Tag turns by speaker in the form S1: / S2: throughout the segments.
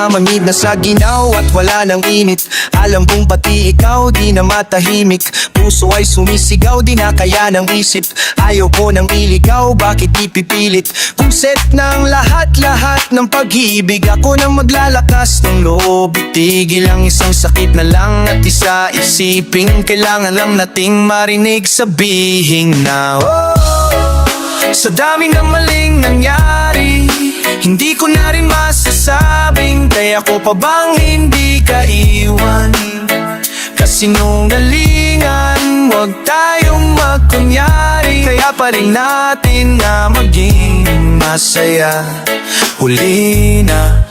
S1: nagmamamid na sa ginaw at wala ng init. Alam kong pati ikaw di na matahimik. Puso ay sumisigaw, di na kaya ng isip. Ayaw ko nang iligaw, bakit ipipilit? Kung set ng lahat-lahat ng pag-ibig, ako nang maglalakas ng loob. Itigil ang isang sakit na lang at isa isiping kailangan lang nating marinig sabihin na sa dami ng maling nangyari, hindi ko na rin masasabing kaya ko pa bang hindi ka iwan. Kasinungalingan, huwag tayong magkunyari, kaya pa rin natin na maging masaya. Huli na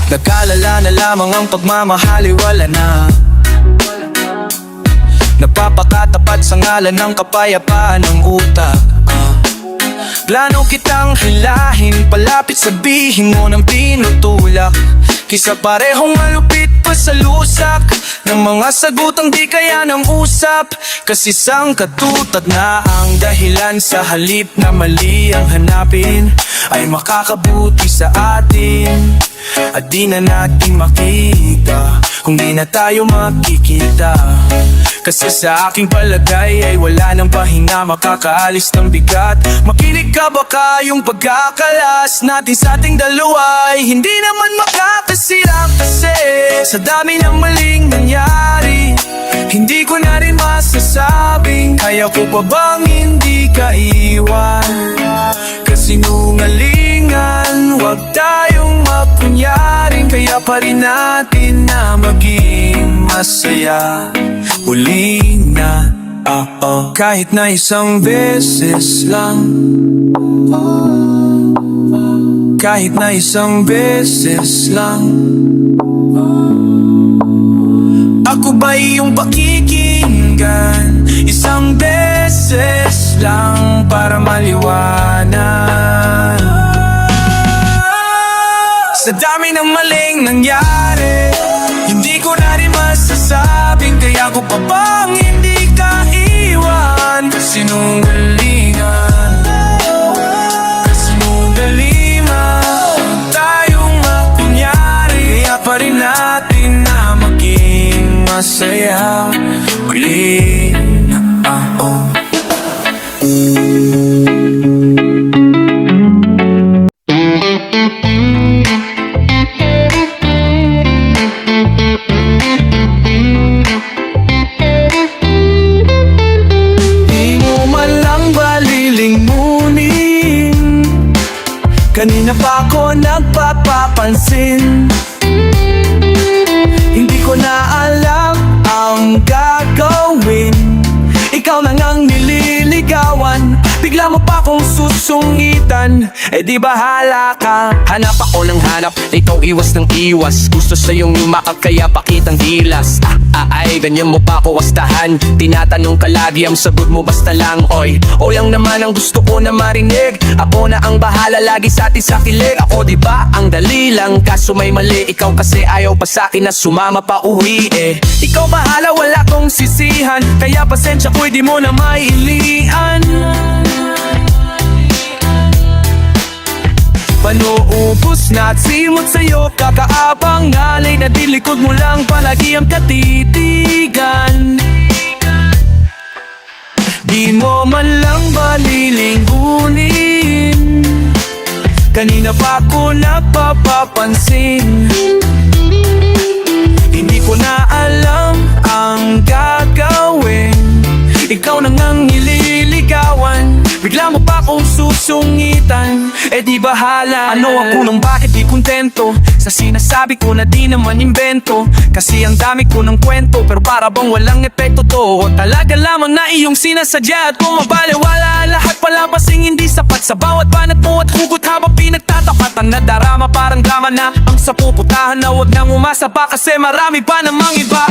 S1: nagkalala na lamang ang pagmamahali, wala na. Napapakatapat sa ngalan ng kapayapaan ng utak. Plano kitang hilahin, palapit sabihin mo ng tinutulak. Kisa parehong malupit pa sa lusak ng mga sagutang di kaya ng usap. Kasi sangkatutad na ang dahilan, sa halip na mali ang hanapin ay makakabuti sa atin. At di na natin makita kung di na tayo makikita. Kasi sa aking palagay ay wala nang pahinga, makakaalis ng bigat. Makinig ka baka yung pagkakalas natin sa ating dalawa ay hindi naman makakasira. Kasi sa dami ng maling nangyari, hindi ko na rin masasabing kaya ko pa bang hindi ka iwan. Kasinungalingan, huwag tayong makunyaring, kaya pa rin natin na maging masaya. Uli na, kahit na isang beses lang. Kahit na isang beses lang. Ako ba iyong pakikinggan? Isang beses lang para maliwanag. Sa dami ng maling nangyari, hindi ko na rin masasabing kaya ko pa bang hindi ka iwan. Kasinungalingan, kasinungalingan, tayong makunyari, kaya pa rin natin na maging masaya. Uli na kanina pa ako nagpapapansin, hindi ko na alam ang gagawin. Ikaw na ngang nililigawan, bigla mo pa akong susungitan. Eh di bahala ka.
S2: Hanap ako ng hanap, ikaw iwas ng iwas. Gusto sa'yong yumakap kaya pakitang gilas. Ay, ganyan mo pa ako wastahan. Tinatanong ka lagi, ang sagot mo basta lang oy. O lang naman ang gusto ko na marinig. Ako na ang bahala lagi sa atin sa kilig. Ako diba ang dali lang, kaso may mali. Ikaw kasi ayaw pa sa'kin na sumama pa uwi Ikaw bahala, wala kong sisihan, kaya pasensya ko'y di mo na mailian. Panuubos na't simot sa'yo, kakaabang ngalay na dilikod mo lang palagi ang katitigan. Di mo man lang balilingkunin, kanina pa ako napapapansin. Hindi ko na alam ang gagawin, ikaw na ngang nililigawan, bigla mo pa akong susungitan. Eh di bahala. Ano ako nang bakit di kontento sa sinasabi ko na di naman imbento. Kasi ang dami ko ng kwento, pero para bang walang epekto to. Talaga lamang na iyong sinasadya, at kung mabaliwala lahat pala pasing hindi sapat. Sa bawat banat mo at hugot habang pinagtatapatan, nadarama parang drama na ang sapuputahan, na wag nang umasa pa kasi marami pa namang iba.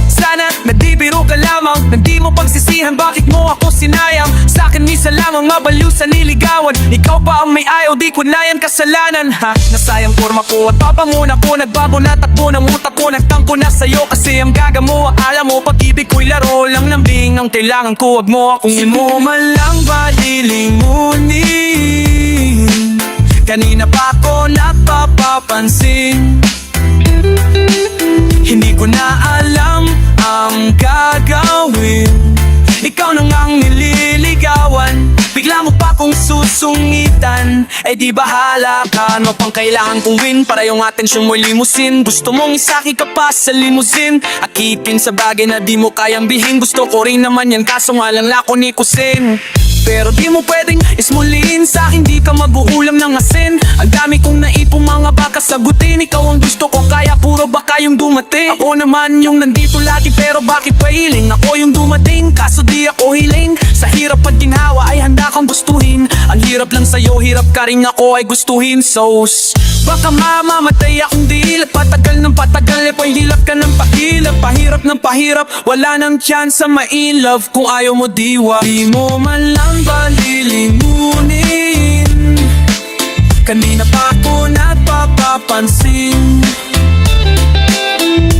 S2: Sana nadibiro ka lamang, hindi mo pagsisihan bakit mo ako sinayang. Sa'kin misa lamang mabaliw sa niligawan, ikaw pa ang may ayaw, di ko na yan kasalanan. Nasayang forma ko at papamuna ko, nagbago na takbo ng utak ko, nagtangko na sa'yo kasi ang gaga mo. Alam mo pag-ibig ko'y laro lang, lambing ang kailangan ko, wag mo akong mo man lang balilingunin, Kanina pa ako napapapansin. Hindi ko na alam ang gagawin. Ikaw na ngang nililigawan, bigla mo pa kong susungitan. Eh di bahala ka, ano pang kailangan kong win para yung atensyon mo'y limusin. Gusto mong isaki ka pa sa limusin, akitin sa bagay na di mo kayang bihin. Gusto ko rin naman yan kaso nga lang lako ni kusin. Pero di mo pwedeng ismulin sa akin, di ka mag-uulam ng asin. Ang dami kong naipong mga baka sagutin. Ikaw ang gusto ko kaya puro baka yung dumating. Ako naman yung nandito lagi pero bakit pahiling? Ako yung dumating kaso di ako hiling. Sa hirap at ginhawa ay handa kang gustuhin. Ang hirap lang sa'yo, hirap ka rin ako ay gustuhin. So baka mamamatay akong dilat. Patagal ng patagal, eh pahilap ka ng pahilap. Pahirap ng pahirap, wala nang chance sa ma-in-love. Kung ayaw mo diwa, di mo man lang balilimunin. Kanina pa ako napapapansin.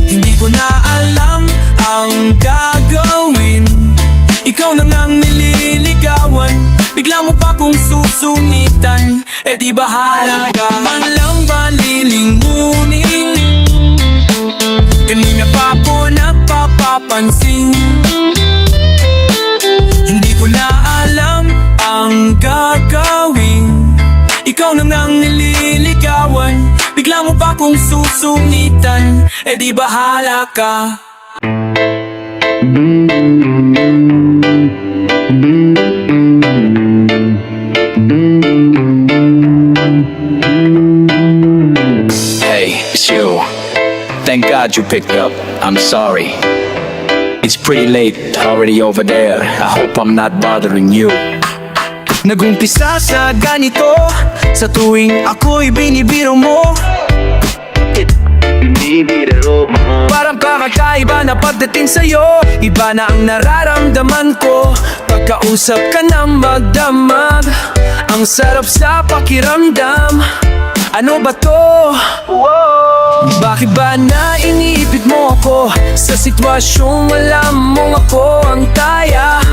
S2: Hindi ko na alam ang gagawin. Ikaw na ngang nililigawan, bigla mo pa kong susungitan. Eh di bahala ka, man lang balilimunin. Kanina pa ako napapapansin. Hindi ko na alam ang gagawin. Ikaw na ngang nililigawan, bigla mo pa kong susungitan. Eh di bahala ka.
S3: Hey, it's you. Thank God you picked up. I'm sorry. It's pretty late already over there. I hope I'm not bothering you.
S2: Nagumpisa sa ganito, sa tuwing ako'y binibiro mo. Parang kakakaiba na pagdating sa'yo. Iba na ang nararamdaman ko pagkausap ka ng magdamag. Ang sarap sa pakiramdam. Ano ba to? Bakit ba na iniipit mo ako sa sitwasyong alam mong ako ang taya?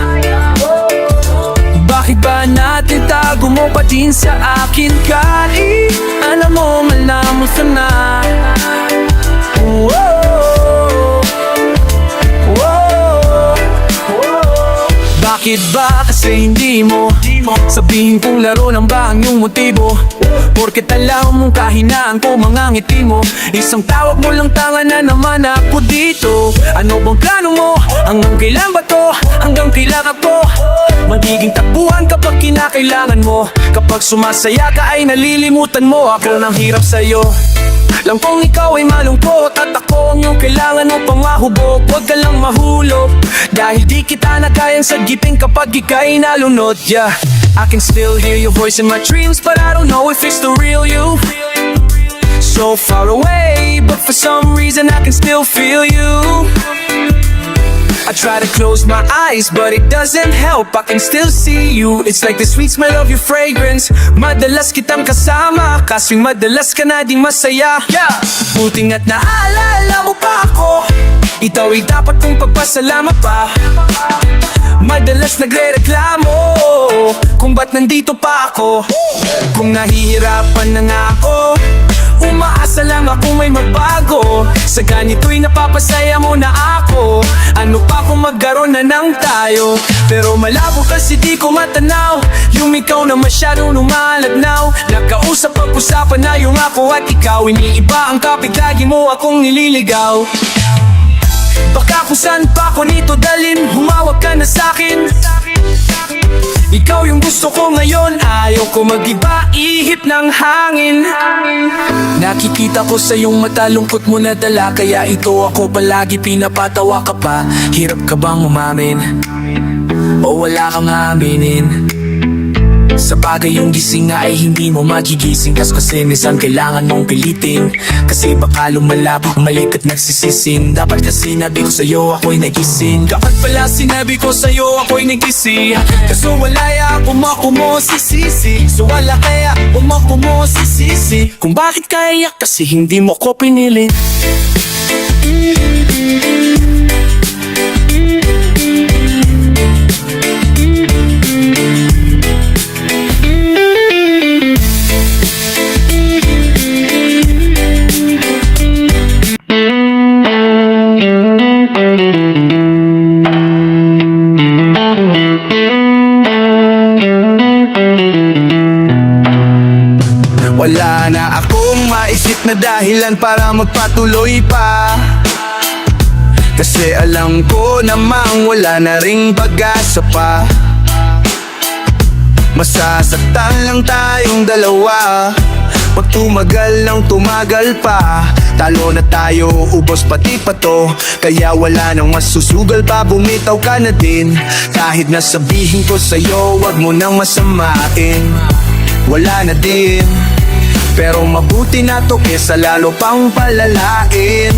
S2: Bakit ba natin tago mo pa din sa akin kahit alam mo malaman ka na? Bakit ba kasi hindi mo sabihin kung laro lang ba ang iyong motibo? Porket alam mong kahinaan ko mga ngiti mo. Isang tawag mo lang tanga na naman ako dito. Ano bang plano mo? Hanggang kailan ba to? Hanggang kailan ako magiging takbuhan kapag kinakailangan mo? Kapag sumasaya ka ay nalilimutan mo. Ako nang hirap sa'yo, lang kung ikaw ay malungkot at ako ang iyong kailangan mo pang mahubog. Huwag ka lang mahulog dahil di kita na kayang sagipin kapag ika'y nalunod. Yeah, I can still hear your voice in my dreams, but I don't know if it's the real you. So far away, but for some reason I can still feel you. I try to close my eyes, but it doesn't help. I can still see you. It's like the sweet smell of your fragrance. Madalas kitang kasama, kasing madalas ka na ding masaya. Buti nga't naalala mo pa ako. Ikaw ay dapat kong pagpasalamat pa. Madalas nagre-reklamo kung ba't nandito pa ako. Kung nahihirapan na nga ako, umaasa lang ako may magbago. Sa ganito'y napapasaya mo na ako. Ano pa kung magkaroon na ng tayo? Pero malabo kasi di ko matanaw yung ikaw na masyadong lumalagnaw. Nakausap-usapan na yung ako at ikaw. Iniiba ang kapit, lagi mo akong nililigaw. Baka kung saan pa ko nito dalhin, humawag ka na sa'kin. Ikaw yung gusto ko ngayon, ayaw ko mag-iba, ihip ng hangin. Nakikita ko sa iyong mata, lungkot mo na dala. Kaya ito ako palagi pinapatawa ka pa. Hirap ka bang umamin? O wala kang aminin? Sa bagay yung gising nga ay hindi mo magigising. Kasi minsan kailangan mong pilitin. Kasi baka lumalabog malik at nagsisising. Dapat kasi sinabi ko sa'yo ako'y nagising. Dapat pala sinabi ko sa'yo ako'y nagising. Kaso wala ya umako mo sisisi. So wala kaya umako mo sisisi. Kung bakit kaya kasi hindi mo ko pinili.
S1: dahilan para magpatuloy pa. Kasi alam ko namang wala na ring pag-asa pa. Masasaktan lang tayong dalawa pag tumagal ng tumagal pa. Talo na tayo, ubos pati pato, kaya wala nang masusugal pa, bumitaw ka na din. Kahit nasabihin ko sa'yo, wag mo nang masamain. Wala na din, pero mabuti na to kesa lalo pang palalain.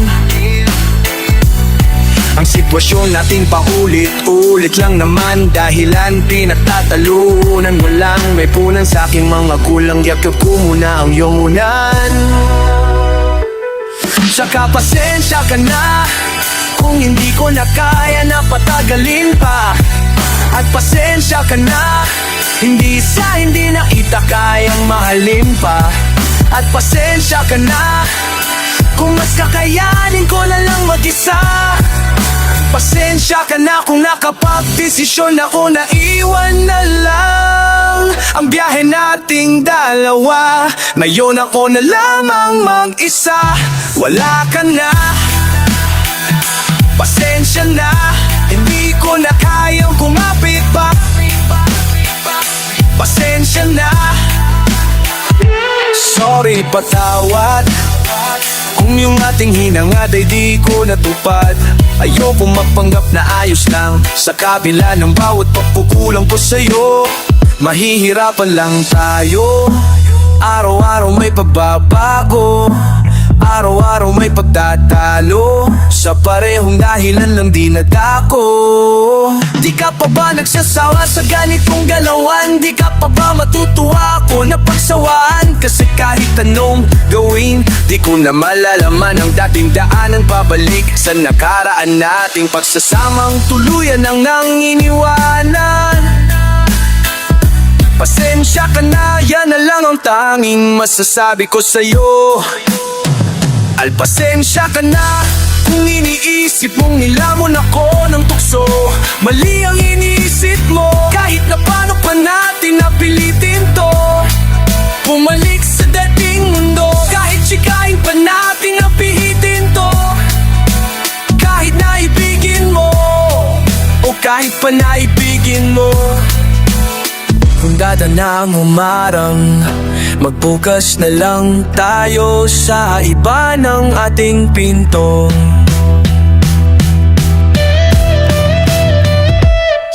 S1: Ang sitwasyon natin paulit-ulit lang naman, dahilan pinagtatalunan mo lang. May punan sa aking mga kulang, yakap ko muna ang iyong unan. Saka pasensya ka na kung hindi ko na kaya na patagalin pa. At pasensya ka na hindi na kita kayang mahalin pa. At pasensya ka na kung mas kakayanin ko na lang mag-isa. Pasensya ka na kung nakapag-desisyon ako na iwan na lang ang biyahe nating dalawa. Ngayon ako na lamang mag-isa, wala ka na. Pasensya na, hindi ko na kayang kumapit pa. Pasensya na, sorry, patawad kung yung ating hinangad ay di ko natupad. Ayoko mapanggap na ayos lang sa kabila ng bawat pagkukulang ko sa'yo. Mahihirapan lang tayo, araw-araw may pagbabago, araw-araw may pagtatalo, sa parehong dahilan lang di nadako. Di ka pa ba nagsasawa sa ganitong galawan? Di ka pa ba matutuwa ako na pagsawaan? Kasi kahit anong gawin, di ko na malalaman ang dating daanan pabalik sa nakaraan nating pagsasamang tuluyan ang nanginiwanan. Pasensya ka na, yan na lang ang tanging masasabi ko sa'yo. Alpasensya ka na kung iniisip mong nilamon ako ng tukso. Mali ang iniisip mo, kahit na paano pa natin napilitin to. Bumalik sa dating mundo, kahit sikain pa natin napihitin to. Kahit naibigin mo, o kahit pa naibigin mo. Kung dada na ang umarang, magbukas na lang tayo sa iba ng ating pinto.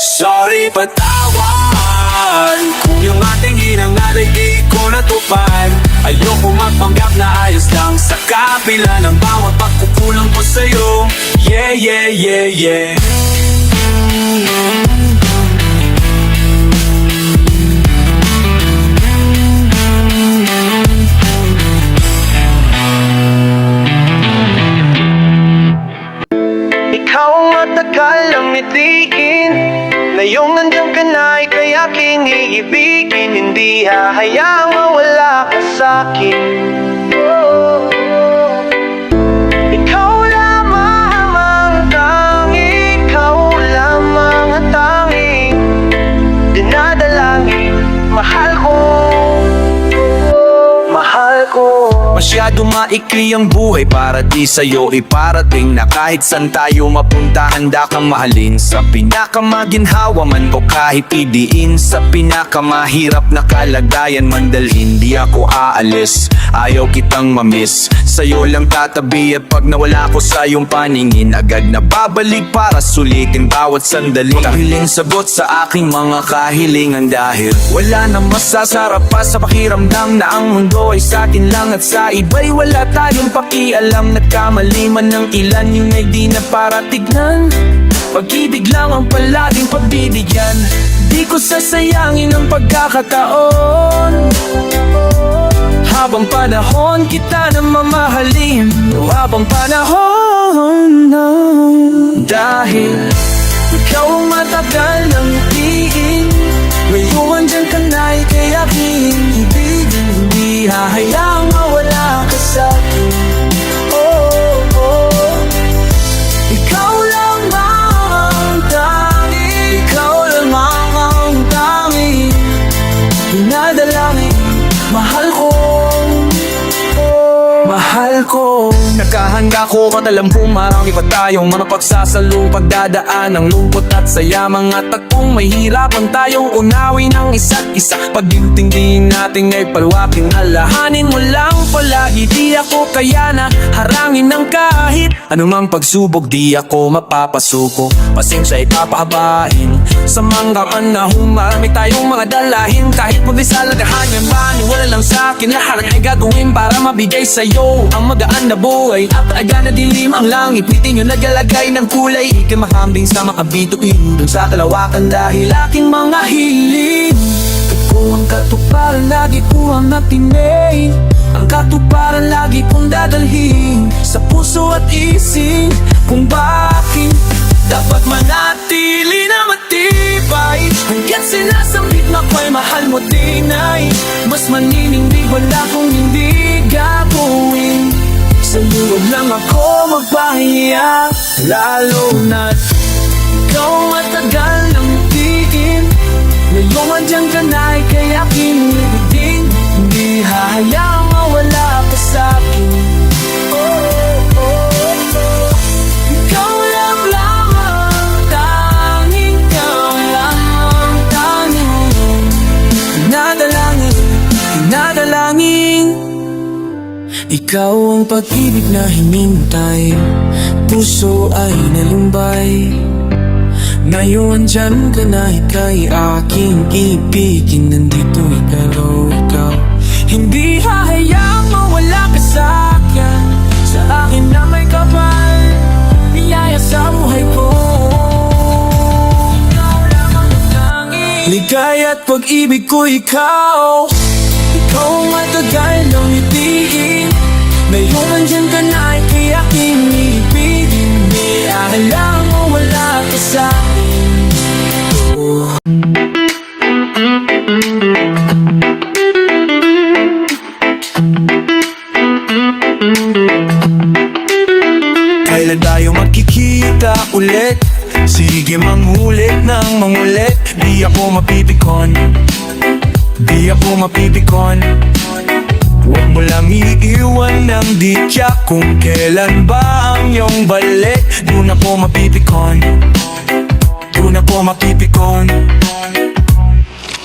S1: Sorry, patawan kung yung ating hinangad ay di ko natupad. Ayoko magpanggap na ayos lang sa kabila ng bawat pagkukulang ko sa'yo. Yeah, yeah, yeah, yeah. Ikaw ang matagal ang itigin, ngayong nandiyan ka na ika'y aking iibigin. Hindi hahayaang mawala ka sa'kin. Ikaw lamang ang tanging, ikaw lamang ang tanging dinadalangin. Mahal ko, mahal ko. Masyado maikli ang buhay para di sa'yo iparating na kahit saan tayo mapunta handa kang mahalin. Sa pinakamaginhawa man o kahit idiin, sa pinakamahirap na kalagayan man dalhin, di ako aalis, ayaw kitang mamiss. Sa'yo lang tatabi at pag nawala ko sa iyong paningin, agad na babalik para sulitin bawat sandali. Tahiling sagot sa aking mga kahilingan dahil wala na masasarap pa sa pakiramdam na ang mundo ay sa atin lang at sa iba'y wala tayong pakialam. Nagkamali man ng ilan, yun ay di na para tignan. Pag-ibig lang ang palaging pagbibigyan, di ko sasayangin ang pagkakataon. Habang panahon kita na mamahalin, habang panahon no. Dahil ikaw ang matagal ng tingin, ngayon andyan ka na ika'y aking ibigin. Hindi hahayaang mawala ka sa'kin. Oh, oh. Ikaw lamang ang tanging, ikaw lamang ang tanging dinadalangin. Mahal ko, oh, mahal
S2: mahal ko. Nakahanda ko at alam kong marami pa tayong mga pagsasalong pagdadaan ng lungkot at saya. Mga tagpong may hirapan tayong unawin ng isa't isa. Pag-intindihin natin ay paluwapin, alahanin mo lang palagi. Di ako kaya na harangin ng kahit anumang pagsubok. Di ako mapapasuko, pasensya ipapahabain. Sa mga panahong marami tayong mga dalahin. Kahit muli sa lagahan yan ba, wala lang sa akin. Lahat ay gagawin para mabigay sa'yo ang magaan na buhay. At aga na dilim ang langit, ngiting yung nagalagay ng kulay. Ika'y mahambing sa mga bituin dun sa kalawakan dahil aking mga hiling. Kung ang katuparan lagi ko ang natinay, ang katuparan lagi kong dadalhin sa puso at isip kung bakit dapat manatili na matibay. Hanggat sinasambit na ko'y mahal mo dinay, mas maninindig wala kung hindi gagawin. Sa loob lang ako magpahiya, lalo na't ikaw matagal ng tiin. Ngayong andyan ka na'y kaya kinibigin, hindi hahayaang mawala ka sa'kin. Ikaw lang lamang, tanging ikaw lamang, tanging Dinadalangin ikaw ang pag-ibig na hinintay, puso ay nalumbay. Ngayon andyan ka na, ika'y aking ibigin. Nandito ikaw, hindi hahayaang mawala ka sa'kin. Sa akin na may kapal, biyaya sa buhay ko. Ikaw lamang ang tanging ligaya at pag-ibig ko, ikaw. Ikaw ang matagal ng itiin. Ngayon andyan ka na, ika'y aking ibigin. Di hahayaang mawala ka sa'kin.
S1: Kailan tayo magkikita ulit? Sige mangulit ng mangulit. Di ako mapipikon, di ako mapipikon. Huwag mo lang iiwan ng ditya kung kailan ba ang iyong balik. Doon ako mapipikon, doon ako mapipikon.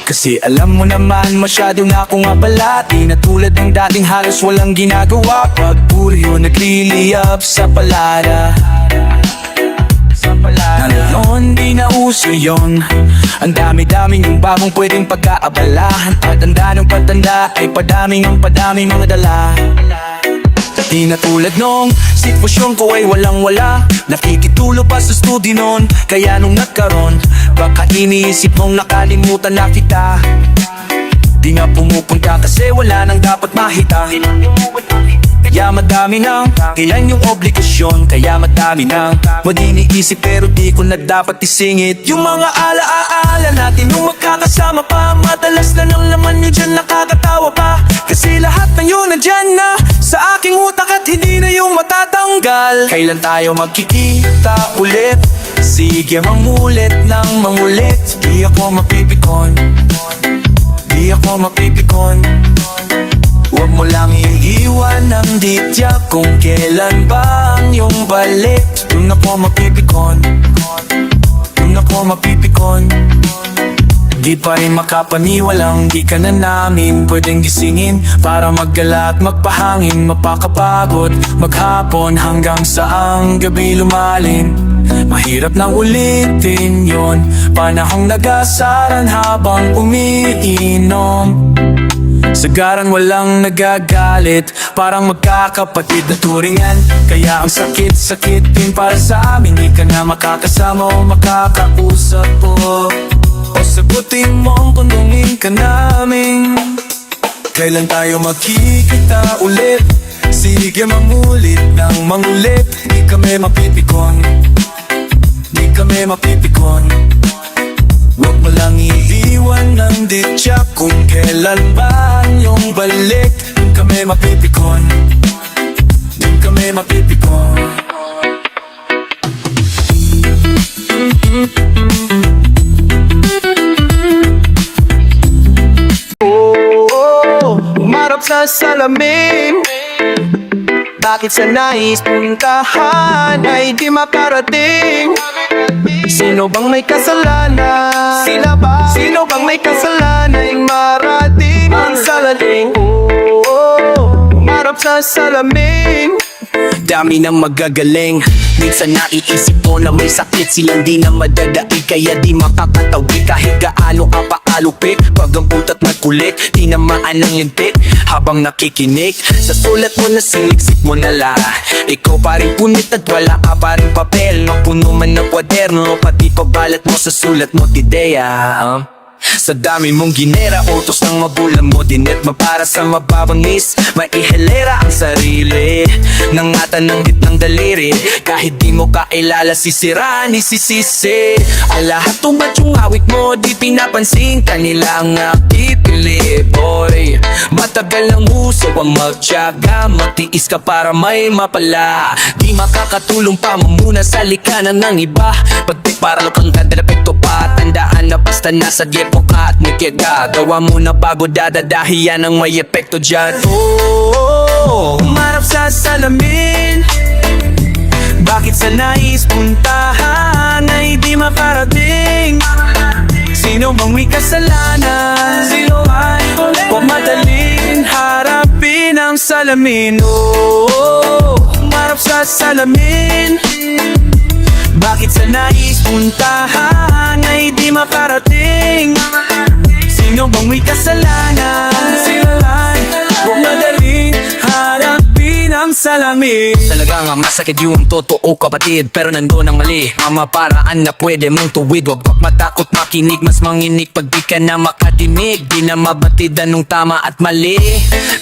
S1: Kasi alam mo naman masyado na akong abala. Di na tulad ng dating halos walang ginagawa. Pag puro nagliliyap sa palada. Ngayon di na uso yun. Ang dami-daming yung bagong pwedeng pagkaabalahan. Patanda ng patanda ay padaming ang padaming mga dala. Di na tulad nung sitwasyon ko ay walang-wala. Nakikitulo pa sa studio nun, kaya nung nagkaroon, baka iniisip mong nakalimutan na kita. Di nga pumupunta kasi wala nang dapat mahita. Kaya madami nang kailan yung obligasyon. Kaya madami nang madiniisip pero di ko na dapat isingit. Yung mga ala-aala natin nung magkakasama pa. Madalas na ng laman nyo dyan nakakatawa pa. Kasi lahat ng yun nandyan na sa aking utak at hindi na yung matatanggal. Kailan tayo magkikita ulit? Sige mangulit ng mangulit. Di ako mapipikon, di ako mapipikon. Huwag mo lang iiwan ng ditya kung kailan ba ang iyong balik. Doon ako mapipikon, doon ako mapipikon. Di pa rin makapaniwalang di ka na namin pwedeng gisingin. Para maggala at magpahangin, mapakapagod maghapon hanggang sa ang gabi lumalim. Mahirap nang ulitin yon, panahong nag-asaran habang umiinom. Sagaran walang nagagalit, parang magkakapatid na turingan. Kaya ang sakit-sakit din para sa amin. Di ka na makakasama o makakausap po, o sagutin mo ang kundungin ka namin. Kailan tayo magkikita ulit? Sige mangulit ng mangulit. Di kami mapipikon, di kami mapipikon. Huwag mo lang iiwan ng ditya kung kailan ba ang iyong balik. Doon kami mapipikon, doon kami mapipikon. Umarap sa salamin, Bakit sa nais puntahan ay di makarating? Sino bang may kasalanan? Sila ba? Sino bang may kasalanan ay marating ang salaling? Umarap sa salamin. Dami ng magagaling. Minsan naiisip ko na may sakit silang di na madadai, kaya di makakatawi kahit gaano apaalupik. Pag ang putat magkulit, di namaan ng lintik. Habang nakikinig sa sulat mo na siniksik mo na la, ikaw pa rin punit at wala ka pa rin papel. Mapuno man ng kwaderno, pati pabalat mo sa sulat mo ideya. Sa dami mong ginera, utos ng magulang mo dinet mapara sa mababangis. Maihilera ang sarili, nangatan ng hit ng daliri. Kahit di mo kailala sisira ni sisisi. Ang lahat tumat yung awit mo, di pinapansin. Kanila ang napipili, boy. Matagal ng uso ang magtiyaga, magtiis ka para may mapala. Di makakatulong pa mo muna sa likanan ng iba. Pagtik para kang dadalapekto pa. Tandaan na basta nasa diepo ka at nikiga, gawa mo na bago dadadahiyan ang may epekto dyan. Umarap sa salamin. Bakit sa nais puntahan ay di makarating? Sino bang may kasalanan? Sino ay huwag madaling harapin ang salamin? Umarap sa salamin. Bakit sa nais puntahan ay di makarating? Sino bang may kasalanan? Sino ay huwag madaling harapin ang salamin? Talaga nga masakit yung totoo kapatid, pero nandun ang mali. Mga paraan na pwede mong tuwid, wag bak matakot makinig. Mas manginig pag di ka na makadinig. Di na mabatid anong tama at mali.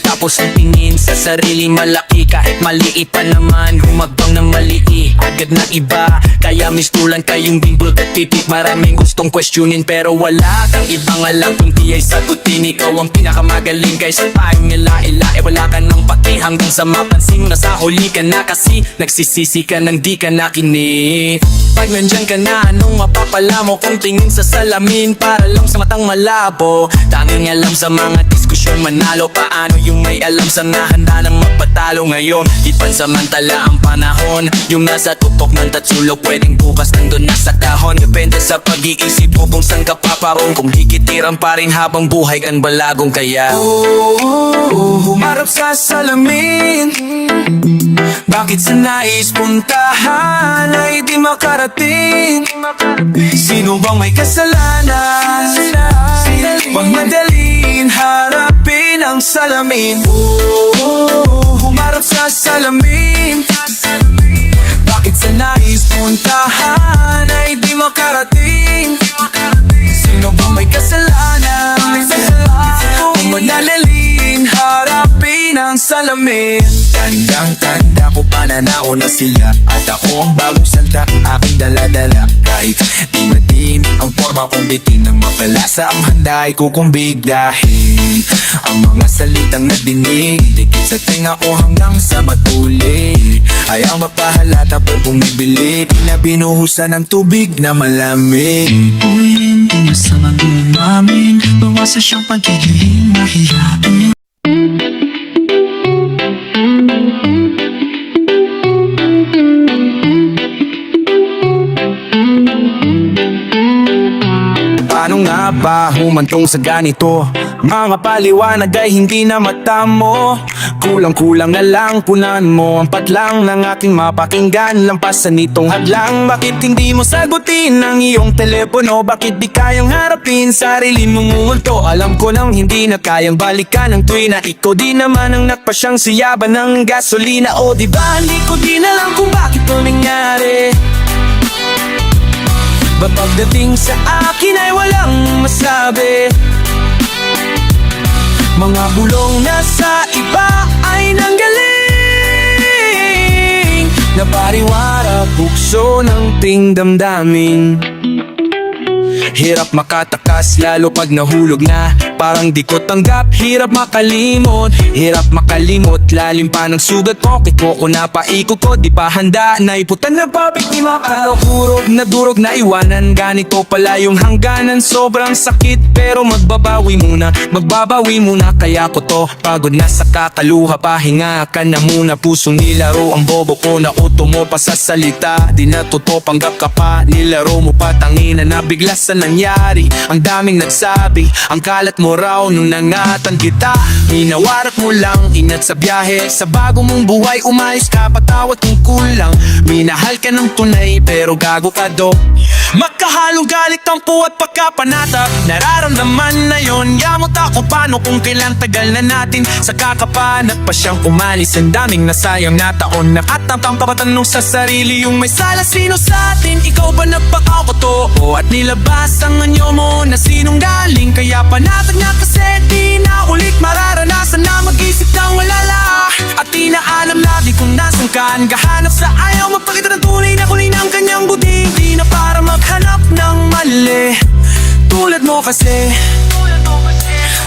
S1: Tapos ang tingin sa sarili malaki, kahit maliit pa naman humabang ng malii. Agad na iba, kaya mistulan kayong bimbol at titik. Maraming gustong questionin pero wala kang ibang alam kundi ay sagutin. Ikaw ang pinakamagaling kaysa tayong nila-ila. Wala ka ng pati hanggang sa mapansin na sa huli ka na kasi nagsisisi ka nang di ka nakinig. Pag nandyan ka na, anong mapapala mo kung tingin sa salamin para lang sa matang malabo? Tanging alam sa mga diskusyon manalo. Paano yung may alam sa nahanda ng magpatalo ngayon? Di pansamantala ang panahon, yung nasa tutok ng tatsulok pwedeng bukas nandun na sa dahon. Depende sa pag-iisip mo kung saan ka paparong, kung hikitiran pa rin habang buhay kan balagong kaya. Humarap sa salamin. Bakit sa nais puntahan ay di makarating? Sino bang may kasalanan? Huwag madaling harapin ang salamin. Humarap sa salamin. Bakit sa nais puntahan ay di makarating? Sino bang may kasalanan? Huwag madaling harapin ang salamin. Tandang-tanda ko pa na nauna sila, at ako ang bagong salta, aking dala-dala. Kahit di matin ang forma kong bitin ng mapalasa, ang handa ay kukumbig. Dahil ang mga salitang nadinig dikit sa tenga ko hanggang sa matuli ay ang mapahalata pag bumibili. Pinabinuhusan ng tubig na malamig.
S2: Uy, hindi masamang umamin, bawasan siyang pagiging mahiyain.
S1: Paano nga ba humantong sa ganito? Mga paliwanag ay hindi na matamo. Kulang-kulang na lang punan mo ang patlang ng aking mapakinggan. Lampasan nitong hadlang. Bakit hindi mo sagutin ang iyong telepono? Bakit di kayang harapin sarili mong multo? Alam ko nang hindi na kayang balikan ang tuwi na ikaw di naman ang nagpasyang siyaban ng gasolina. O diba hindi ko din alam kung bakit ito nangyari? Ba't pagdating sa akin ay walang masabi? Mga bulong na sa iba ay nanggaling na pariwara bukso ng ting damdamin.
S2: Hirap makatakas lalo pag nahulog na. Parang di ko tanggap, hirap makalimot. Hirap makalimot, lalim pa ng sugat ko. Kiko ko na paikot ko, di pa handa. Naiputan na babiktima ka. Durog na durog na iwanan. Ganito pala yung hangganan. Sobrang sakit pero magbabawi muna. Magbabawi muna kaya ko to. Pagod na sa kakaluha, pahinga ka na muna. Pusong nilaro ang bobo ko, nauto mo pa sa salita. Di na totoo, panggap ka pa. Nilaro mo pa, tangina na bigla sa nangyari. Ang daming nagsabi, ang kalat mo raw nung nangatan kita. Minawarat mo lang, ingat sa biyahe. Sa bago mong buhay, umayos ka, patawat kung kulang. Minahal ka ng tunay, pero gago ka do. Magkahalong galit, tampo at pagkapanatag. Nararamdaman na yon, yamot ako paano kung kailan tagal na natin. Sa kakapanat pa siyang umalis. Ang daming nasayang na taon. Nakatamtang papatanong sa sarili, yung may sala sino sa atin. Ikaw ba nagpakakoto at nilabas ang anyo mo na sinunggaling? Kaya panatag na kasi di na ulit mararanasan na mag-isip kang malala. At di na alam lagi kung nasan ka. Gahanap sa ayaw, magpakita ng tunay na kulay ng kanyang buti. Di na para maghanap ng mali, tulad mo kasi.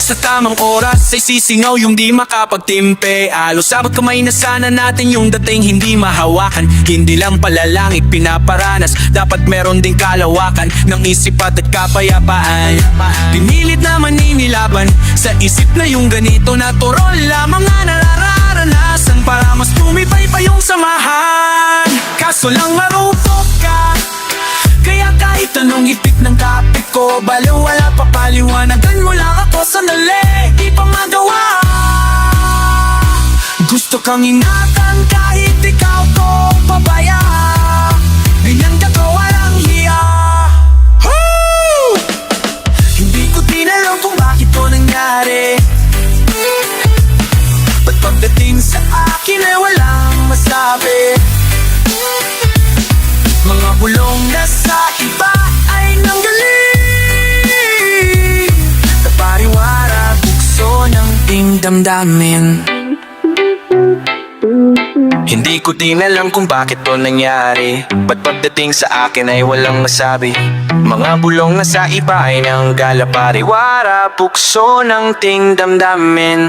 S2: Sa tamang oras ay sisingaw yung di makapagtimpe. Alos sabot kamay na sana natin yung dating hindi mahawakan. Hindi lang pala langit pinaparanas, dapat meron ding kalawakan ng isip at kapayapaan. Pinilit na maninilaban sa isip na yung ganito natural lamang nga nararanasan para mas tumibay pa yung samahan. Kaso lang marupok ka, kaya kahit anong ipik ng kapit ko, baliw wala pa paliwanagan mo lang ako sandali, di pa magawa. Gusto kang ingatan kahit ikaw ko pabaya. Ganyan ka ko walang hiya. Hindi ko din alam kung bakit to nangyari. Ba't pagdating sa akin ay walang masabi? Mga bulong na sa iba ay nanggaling. Napariwara, bukso ng ting damdamin. Hindi ko din alam kung bakit to nangyari. Ba't pagdating sa akin ay walang masabi? Mga bulong na sa iba ay nanggala, pariwara, bukso ng ting damdamin.